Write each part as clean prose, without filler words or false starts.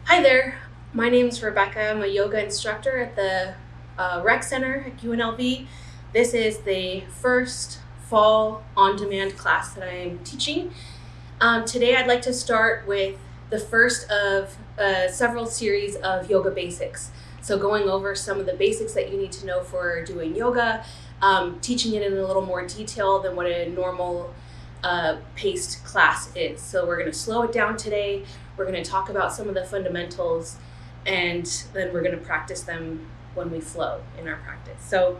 Hi there, my name is Rebecca. I'm a yoga instructor at the Rec Center at UNLV. This is the first fall on-demand class that I am teaching. Today I'd like to start with the first of several series of yoga basics. So going over some of the basics that you need to know for doing yoga, teaching it in a little more detail than what a normal paced class is. So we're going to slow it down today. We're going to talk about some of the fundamentals, and then we're going to practice them when we flow in our practice. So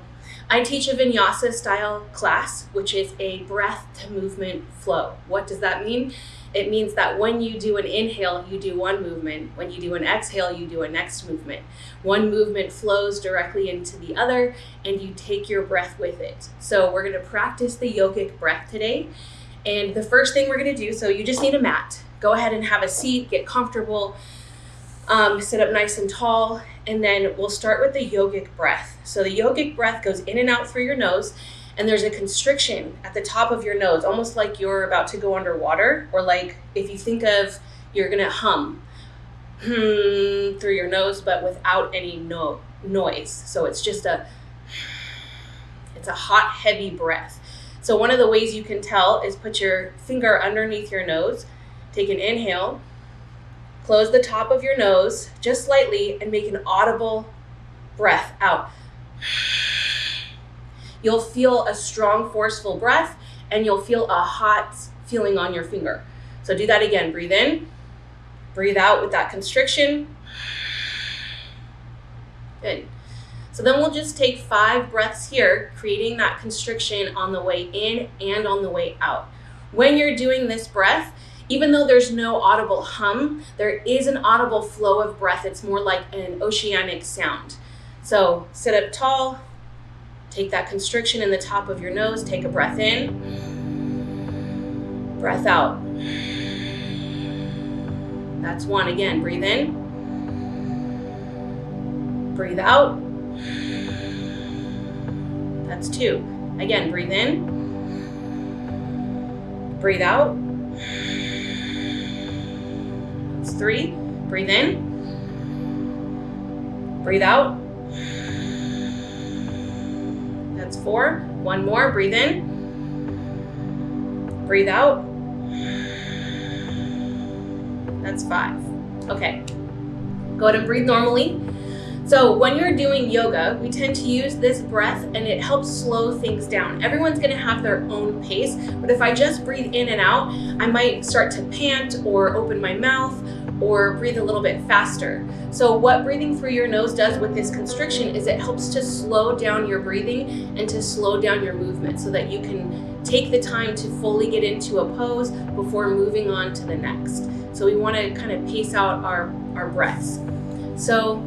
I teach a vinyasa style class, which is a breath to movement flow. What does that mean? It means that when you do an inhale, you do one movement. When you do an exhale, you do a next movement. One movement flows directly into the other, and you take your breath with it. So we're going to practice the yogic breath today. And the first thing we're going to do, so you just need a mat. Go ahead and have a seat, get comfortable, sit up nice and tall, and then we'll start with the yogic breath. So the yogic breath goes in and out through your nose, and there's a constriction at the top of your nose, almost like you're about to go underwater, or like if you think of you're going to hum through your nose, but without any noise. So it's just it's a hot, heavy breath. So one of the ways you can tell is put your finger underneath your nose, take an inhale, close the top of your nose just slightly, and make an audible breath out. You'll feel a strong, forceful breath, and you'll feel a hot feeling on your finger. So do that again. Breathe in, breathe out with that constriction. Good. So then we'll just take 5 breaths here, creating that constriction on the way in and on the way out. When you're doing this breath, even though there's no audible hum, there is an audible flow of breath. It's more like an oceanic sound. So sit up tall, take that constriction in the top of your nose, take a breath in, breath out. That's 1. Again, breathe in, breathe out. That's 2. Again, breathe in, breathe out. That's 3. Breathe in, breathe out. That's 4. 1 more. Breathe in, breathe out. That's 5. Okay. Go ahead and breathe normally. So when you're doing yoga, we tend to use this breath, and it helps slow things down. Everyone's going to have their own pace, but if I just breathe in and out, I might start to pant or open my mouth or breathe a little bit faster. So what breathing through your nose does with this constriction is it helps to slow down your breathing and to slow down your movement so that you can take the time to fully get into a pose before moving on to the next. So we want to kind of pace out our breaths. So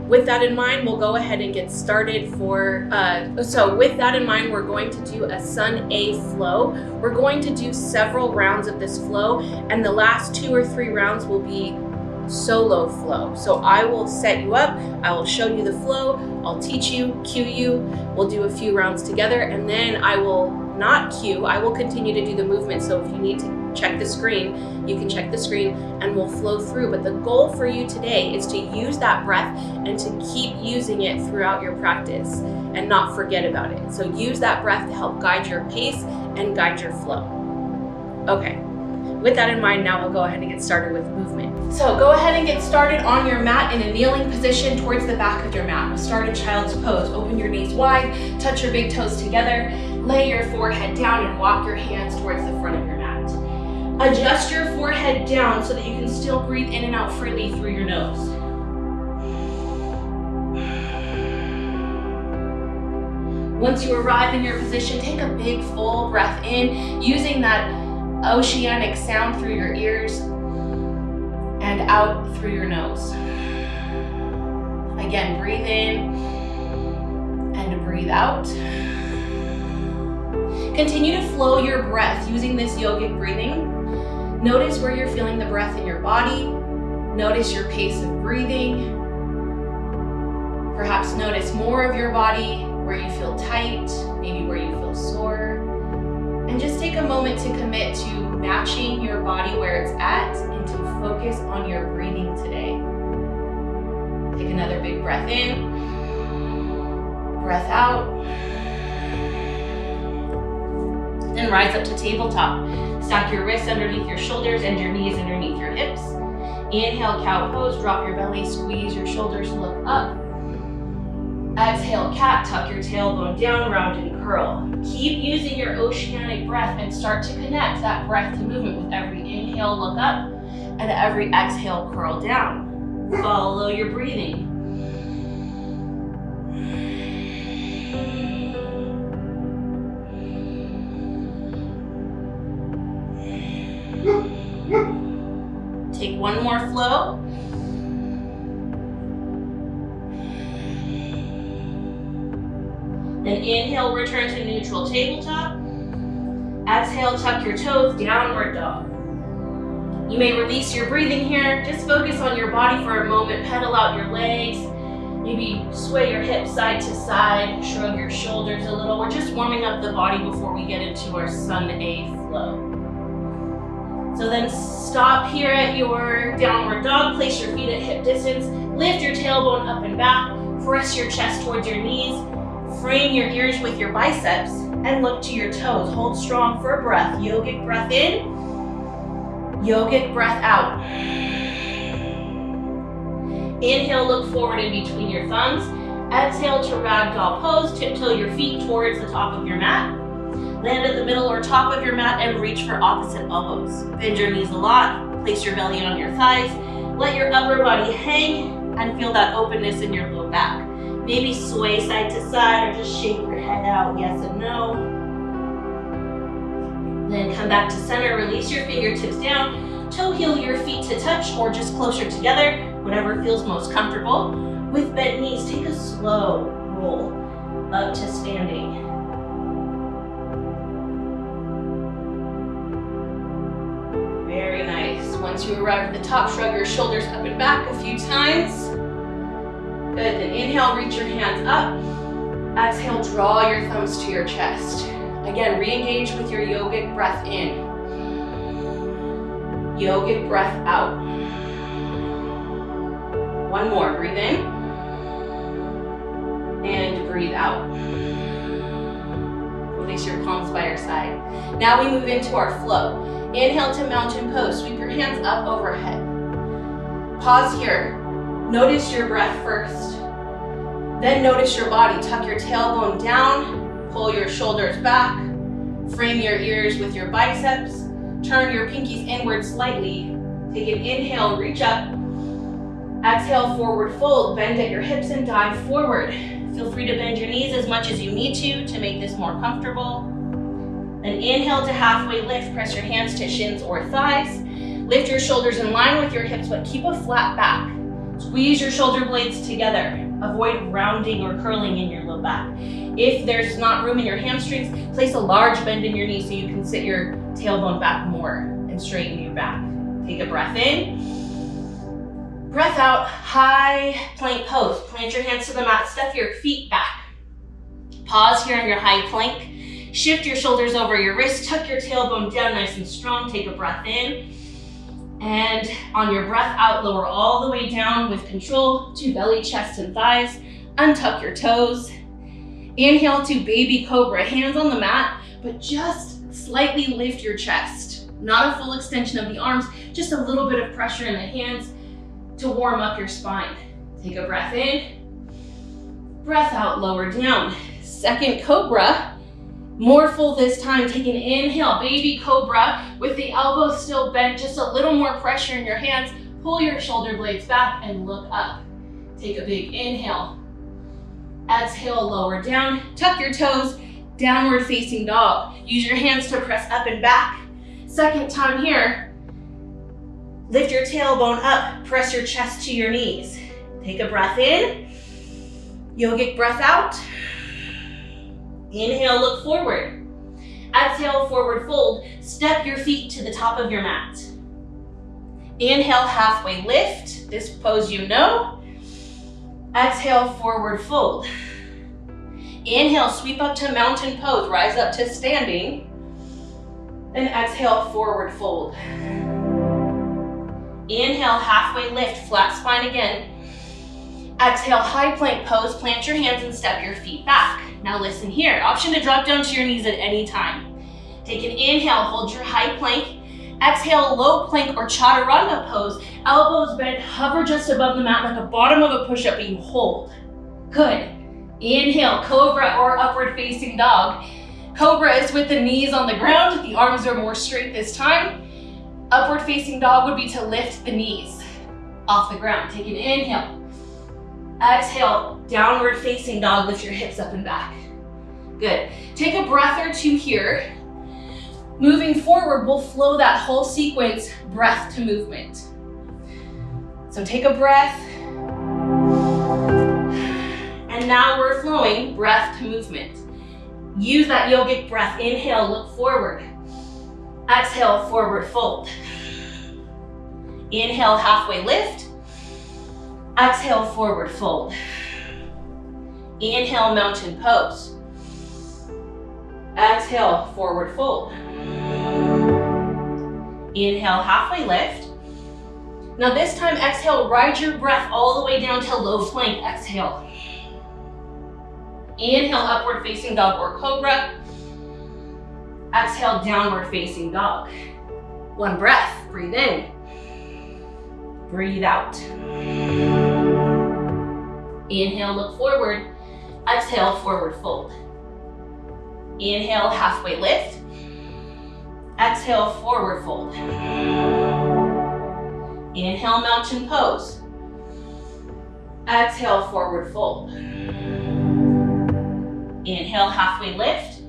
with that in mind, we'll go ahead and get started with that in mind, we're going to do a Sun A flow. We're going to do several rounds of this flow, and the last 2 or 3 rounds will be solo flow. So I will set you up, I will show you the flow, I'll teach you, cue you, we'll do a few rounds together, and then I will not cue, I will continue to do the movement. So if you need to check the screen, you can check the screen and we'll flow through. But the goal for you today is to use that breath and to keep using it throughout your practice and not forget about it. So use that breath to help guide your pace and guide your flow. Okay, with that in mind, now we'll go ahead and get started with movement. So go ahead and get started on your mat in a kneeling position towards the back of your mat. We'll start in child's pose. Open your knees wide, touch your big toes together, lay your forehead down and walk your hands towards the front of your mat. Adjust your forehead down so that you can still breathe in and out freely through your nose. Once you arrive in your position, take a big full breath in, using that oceanic sound through your ears and out through your nose. Again, breathe in and breathe out. Continue to flow your breath using this yogic breathing. Notice where you're feeling the breath in your body. Notice your pace of breathing. Perhaps notice more of your body, where you feel tight, maybe where you feel sore. And just take a moment to commit to matching your body where it's at in going to focus on your breathing today. Take another big breath in, breath out. Then rise up to tabletop. Stack your wrists underneath your shoulders and your knees underneath your hips. Inhale, cow pose, drop your belly, squeeze your shoulders, look up. Exhale, cat, tuck your tailbone down, round and curl. Keep using your oceanic breath and start to connect that breath to movement. With every inhale, look up, and every exhale, curl down. Follow your breathing. Take one more flow. Then inhale, return to neutral tabletop. Exhale, tuck your toes, downward dog. You may release your breathing here. Just focus on your body for a moment. Pedal out your legs. Maybe sway your hips side to side. Shrug your shoulders a little. We're just warming up the body before we get into our Sun A flow. So then stop here at your downward dog. Place your feet at hip distance. Lift your tailbone up and back. Press your chest towards your knees. Frame your ears with your biceps and look to your toes. Hold strong for a breath. Yogic breath in, yogic breath out. Inhale, look forward in between your thumbs. Exhale to ragdoll pose. Tiptoe your feet towards the top of your mat. Land at the middle or top of your mat and reach for opposite elbows. Bend your knees a lot. Place your belly on your thighs. Let your upper body hang and feel that openness in your low back. Maybe sway side to side or just shake your head out, yes and no. Then come back to center, release your fingertips down, toe heel your feet to touch or just closer together, whatever feels most comfortable. With bent knees, take a slow roll up to standing. Very nice. Once you arrive at the top, shrug your shoulders up and back a few times. Good, then inhale, reach your hands up. Exhale, draw your thumbs to your chest. Again, re-engage with your yogic breath in. Yogic breath out. One more, breathe in. And breathe out. Release your palms by your side. Now we move into our flow. Inhale to mountain pose. Sweep your hands up overhead. Pause here. Notice your breath first. Then notice your body. Tuck your tailbone down. Pull your shoulders back. Frame your ears with your biceps. Turn your pinkies inward slightly. Take an inhale, reach up. Exhale, forward fold. Bend at your hips and dive forward. Feel free to bend your knees as much as you need to make this more comfortable. Then inhale to halfway lift. Press your hands to shins or thighs. Lift your shoulders in line with your hips, but keep a flat back. Squeeze your shoulder blades together. Avoid rounding or curling in your low back. If there's not room in your hamstrings, place a large bend in your knee so you can sit your tailbone back more and straighten your back. Take a breath in. Breath out, high plank pose. Plant your hands to the mat, step your feet back. Pause here in your high plank. Shift your shoulders over your wrists, tuck your tailbone down nice and strong. Take a breath in. And on your breath out, lower all the way down with control to belly, chest, and thighs. Untuck your toes. Inhale to baby cobra, hands on the mat, but just slightly lift your chest. Not a full extension of the arms, just a little bit of pressure in the hands to warm up your spine. Take a breath in. Breath out, lower down. Second cobra. More full this time. Take an inhale, baby cobra with the elbows still bent, just a little more pressure in your hands. Pull your shoulder blades back and look up. Take a big inhale. Exhale, lower down. Tuck your toes, downward facing dog. Use your hands to press up and back. Second time here. Lift your tailbone up, press your chest to your knees. Take a breath in. Yogic breath out. Inhale, look forward. Exhale, forward fold. Step your feet to the top of your mat. Inhale, halfway lift. This pose you know. Exhale, forward fold. Inhale, sweep up to mountain pose. Rise up to standing. Then exhale, forward fold. Inhale, halfway lift, flat spine again. Exhale, high plank pose, plant your hands and step your feet back. Now listen here, option to drop down to your knees at any time. Take an inhale, hold your high plank. Exhale, low plank or chaturanga pose. Elbows bent, hover just above the mat like a bottom of a push-up, but you hold. Good. Inhale, cobra or upward facing dog. Cobra is with the knees on the ground. The arms are more straight this time. Upward facing dog would be to lift the knees off the ground. Take an inhale. Exhale, downward facing dog. Lift your hips up and back. Good. Take a breath or two here. Moving forward, we'll flow that whole sequence, breath to movement. So take a breath. And now we're flowing breath to movement. Use that yogic breath. Inhale, look forward. Exhale, forward fold. Inhale, halfway lift. Exhale, forward fold. Inhale, mountain pose. Exhale, forward fold. Inhale, halfway lift. Now this time, exhale, ride your breath all the way down to low plank. Exhale. Inhale, upward facing dog or cobra. Exhale, downward facing dog. One breath, breathe in. Breathe out. Inhale, look forward. Exhale, forward fold. Inhale, halfway lift. Exhale, forward fold. Inhale, mountain pose. Exhale, forward fold. Inhale, halfway lift.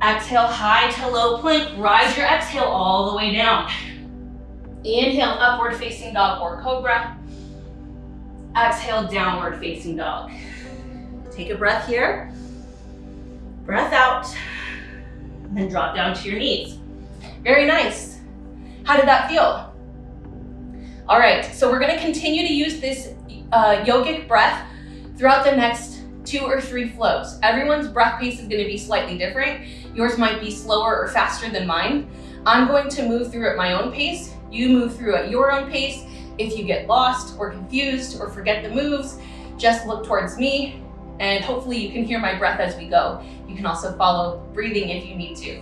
Exhale, high to low plank. Rise your exhale all the way down. Inhale, upward facing dog or cobra. Exhale, downward facing dog. Take a breath here. Breath out. And then drop down to your knees. Very nice. How did that feel? All right, so we're gonna continue to use this yogic breath throughout the next 2 or 3 flows. Everyone's breath pace is gonna be slightly different. Yours might be slower or faster than mine. I'm going to move through at my own pace. You move through at your own pace. If you get lost or confused or forget the moves, just look towards me and hopefully you can hear my breath as we go. You can also follow breathing if you need to.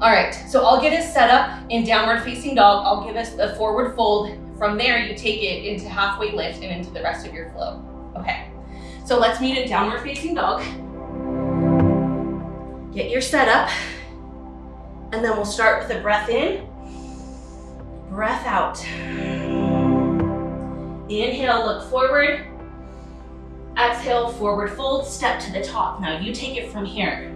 All right, so I'll get us set up in downward facing dog. I'll give us the forward fold. From there, you take it into halfway lift and into the rest of your flow. Okay, so let's meet in downward facing dog. Get your setup, and then we'll start with a breath in, breath out. Inhale, look forward. Exhale, forward fold, step to the top. Now you take it from here.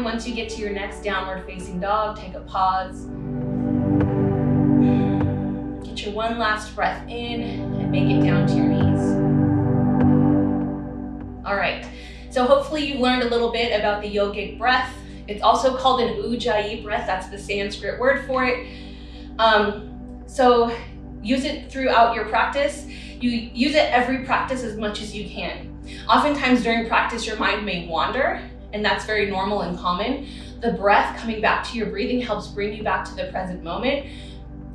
Once you get to your next downward facing dog, take a pause. Get your one last breath in and make it down to your knees. All right, so hopefully you learned a little bit about the yogic breath. It's also called an Ujjayi breath. That's the Sanskrit word for it. So use it throughout your practice. You use it every practice as much as you can. Oftentimes during practice, your mind may wander, and that's very normal and common. The breath coming back to your breathing helps bring you back to the present moment,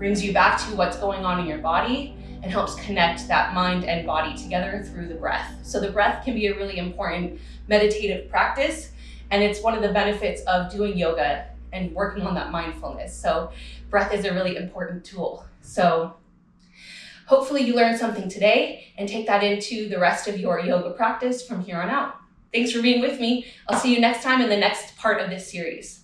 brings you back to what's going on in your body and helps connect that mind and body together through the breath. So the breath can be a really important meditative practice, and it's one of the benefits of doing yoga and working on that mindfulness. So breath is a really important tool. So hopefully you learned something today and take that into the rest of your yoga practice from here on out. Thanks for being with me. I'll see you next time in the next part of this series.